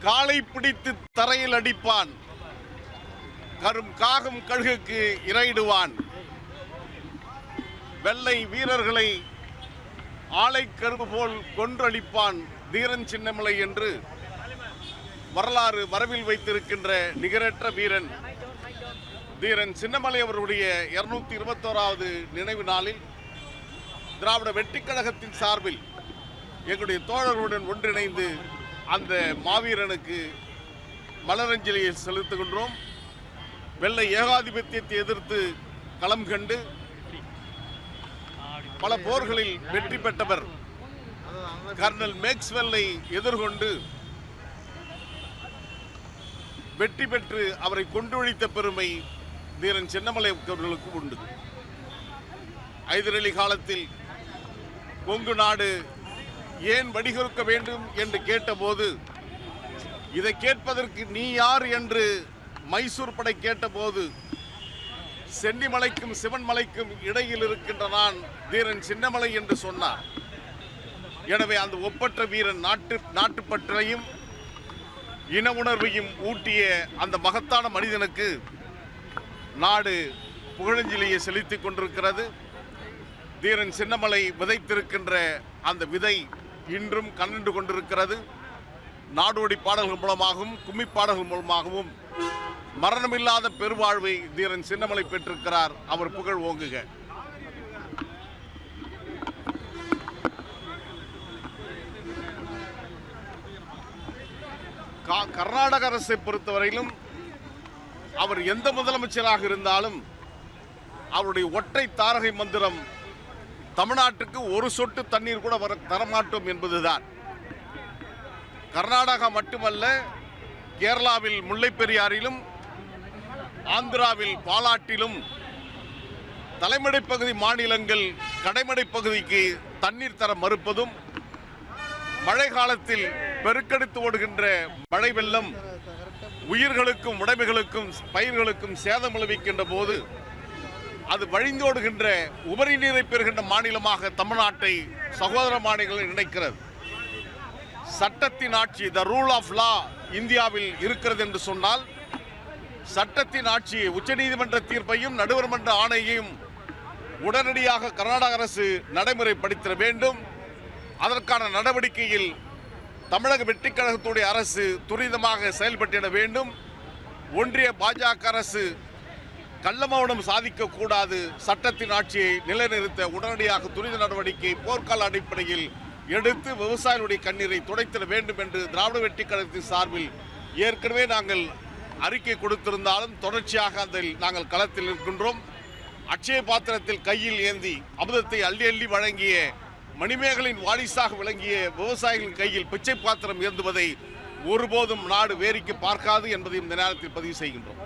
காலை பிடித்து தரையில் அடிப்பான், கரும் காகம் கழுகுக்கு இரையிடுவான், வெள்ளை வீரர்களை ஆலை கரும்பு போல் கொன்றளிப்பான் தீரன் சின்னமலை என்று வரலாறு வரவில் வைத்திருக்கின்ற நிகரற்ற வீரன் தீரன் சின்னமலை அவருடைய 221வது நினைவு நாளில் திராவிட வெற்றிக் கழகத்தின் சார்பில் எங்களுடைய தோழர்களுடன் ஒன்றிணைந்து அந்த மாவீரனுக்கு மலரஞ்சலியை செலுத்துகின்றோம். வெள்ளை ஏகாதிபத்தியத்தை எதிர்த்து களம் கண்டு பல போர்களில் வெற்றி பெற்றவர் கர்னல் மேக்ஸ்வெல்லை எதிர்கொண்டு வெற்றி பெற்று அவரை கொன்றொழித்த பெருமை தீரன் சின்னமலை அவர்களுக்கு உண்டு. ஐதர் அலி காலத்தில் கொங்கு நாடு ஏன் வடிகொடுக்க வேண்டும் என்று கேட்டபோது, இதை கேட்பதற்கு நீ யார் என்று மைசூர் படை கேட்டபோது, சென்னிமலைக்கும் சிவன்மலைக்கும் இடையில் இருக்கின்ற நான் தீரன் சின்னமலை என்று சொன்னார். எனவே அந்த ஒப்பற்ற வீரன் நாட்டுப்பற்றையும் இன உணர்வையும் ஊட்டிய அந்த மகத்தான மனிதனுக்கு நாடு புகழஞ்சலியை செலுத்திக் கொண்டிருக்கிறது. தீரன் சின்னமலை விதைத்திருக்கின்ற அந்த விதை இன்றும் கண்டு கொண்டிருக்கிறது. நாடோடி பாடல்கள் மூலமாகவும் கும்மி பாடல்கள் மூலமாகவும் மரணமில்லாத பெருவாழ்வை தீரன் சின்னமலை பெற்றிருக்கிறார். அவர் புகழ் ஓங்குக. கர்நாடக அரசை பொறுத்தவரையிலும் அவர் எந்த முதலமைச்சராக இருந்தாலும் அவருடைய ஒற்றை தாரகை மந்திரம் தமிழ்நாட்டுக்கு ஒரு சொட்டு தண்ணீர் கூட தரமாட்டோம் என்பதுதான். கர்நாடகா மட்டுமல்ல, கேரளாவில் முல்லை பெரியாறிலும் ஆந்திராவில் பாலாட்டிலும் தலைமடை பகுதி மாநிலங்கள் கடைமடை பகுதிக்கு தண்ணீர் தர மறுப்பதும், மழை காலத்தில் பெருக்கெடுத்து ஓடுகின்ற மழை வெள்ளம் உயிர்களுக்கும் உடைமைகளுக்கும் பயிர்களுக்கும் சேதம் விளைவிக்கின்ற போது அது வழிந்தோடுகின்ற உபரி நீரை பெறுகின்ற மாநிலமாக தமிழ்நாட்டை சகோதர மாநிலங்கள் நினைக்கிறது. சட்டத்தின் ஆட்சி, த ரூல் ஆஃப் லா இந்தியாவில் இருக்கிறது என்று சொன்னால், சட்டத்தின் ஆட்சியை, உச்சநீதிமன்ற தீர்ப்பையும் நடுவர் மன்ற ஆணையையும் உடனடியாக கர்நாடக அரசு நடைமுறைப்படுத்த வேண்டும். அதற்கான நடவடிக்கையில் தமிழக வெற்றிக் கழகத்துடைய அரசு துரிதமாக செயல்பட்டிட வேண்டும். ஒன்றிய பாஜக அரசு கள்ளமௌனம் சாதிக்கக்கூடாது. சட்டத்தின் ஆட்சியை நிலைநிறுத்த உடனடியாக துரித நடவடிக்கை போர்க்கால அடிப்படையில் எடுத்து விவசாயிகளுடைய கண்ணீரை துடைத்திட வேண்டும் என்று திராவிட வெற்றிக் கழகத்தின் சார்பில் ஏற்கனவே நாங்கள் அறிக்கை கொடுத்திருந்தாலும் தொடர்ச்சியாக அதில் நாங்கள் களத்தில் இருக்கின்றோம். அட்சய பாத்திரத்தில் கையில் ஏந்தி அமுதத்தை அள்ளி அள்ளி வழங்கிய மணிமேகலின் வாரிசாக விளங்கிய விவசாயிகளின் கையில் பிச்சை பாத்திரம் ஏந்துவதை ஒருபோதும் நாடு வேடிக்கை பார்க்காது என்பதையும் இந்த நேரத்தில் பதிவு செய்கின்றோம்.